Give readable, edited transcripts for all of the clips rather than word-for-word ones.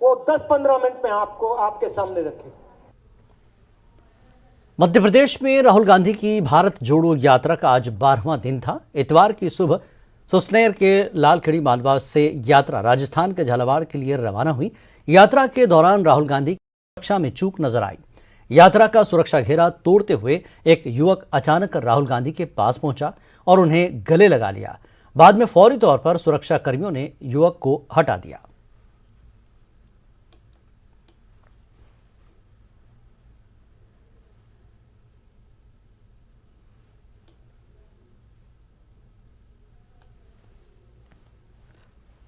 वो 10-15 मिनट में आपको आपके सामने रखे। मध्य प्रदेश में राहुल गांधी की भारत जोड़ो यात्रा का आज 12वां दिन था। इतवार की सुबह सुसनेर के लालखेड़ी मालवा से यात्रा राजस्थान के झालावाड़ के लिए रवाना हुई। यात्रा के दौरान राहुल गांधी की सुरक्षा में चूक नजर आई। यात्रा का सुरक्षा घेरा तोड़ते हुए एक युवक अचानक राहुल गांधी के पास पहुंचा और उन्हें गले लगा लिया। बाद में फौरी तौर पर सुरक्षा कर्मियों ने युवक को हटा दिया।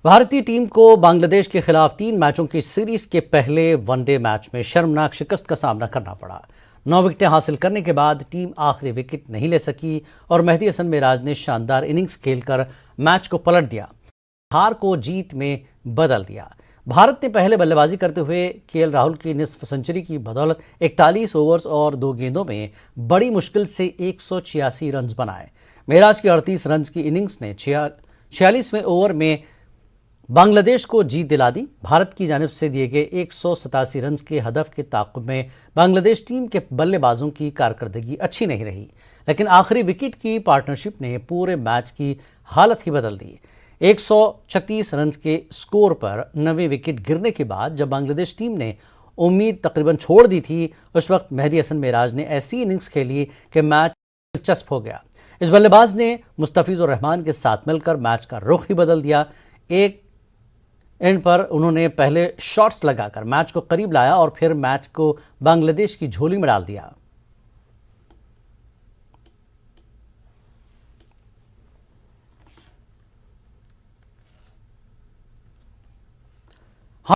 भारतीय टीम को बांग्लादेश के खिलाफ 3 मैचों की सीरीज के पहले वनडे मैच में शर्मनाक शिकस्त का सामना करना पड़ा। 9 विकेटें हासिल करने के बाद टीम आखिरी विकेट नहीं ले सकी और मेहदी हसन मिराज ने शानदार इनिंग्स खेलकर मैच को पलट दिया, हार को जीत में बदल दिया। भारत ने पहले बल्लेबाजी करते हुए केएल राहुल की निस्फ सेंचुरी की बदौलत 41 ओवर्स और 2 गेंदों में बड़ी मुश्किल से 186 रन बनाए। मिराज की 38 रन की इनिंग्स ने 46वें ओवर में बांग्लादेश को जीत दिला दी। भारत की जानिब से दिए गए 187 रन के हदफ के ताक़ुब में बांग्लादेश टीम के बल्लेबाजों की कारकर्दगी अच्छी नहीं रही, लेकिन आखिरी विकेट की पार्टनरशिप ने पूरे मैच की हालत ही बदल दी। 136 रन के स्कोर पर 9वें विकेट गिरने के बाद जब बांग्लादेश टीम ने उम्मीद तकरीबन छोड़ दी थी, उस वक्त मेहदी हसन मिराज ने ऐसी इनिंग्स खेली कि मैच दिलचस्प हो गया। इस बल्लेबाज ने मुस्तफिजुर रहमान के साथ मिलकर मैच का रुख ही बदल दिया। एक एंड पर उन्होंने पहले शॉट्स लगाकर मैच को करीब लाया और फिर मैच को बांग्लादेश की झोली में डाल दिया।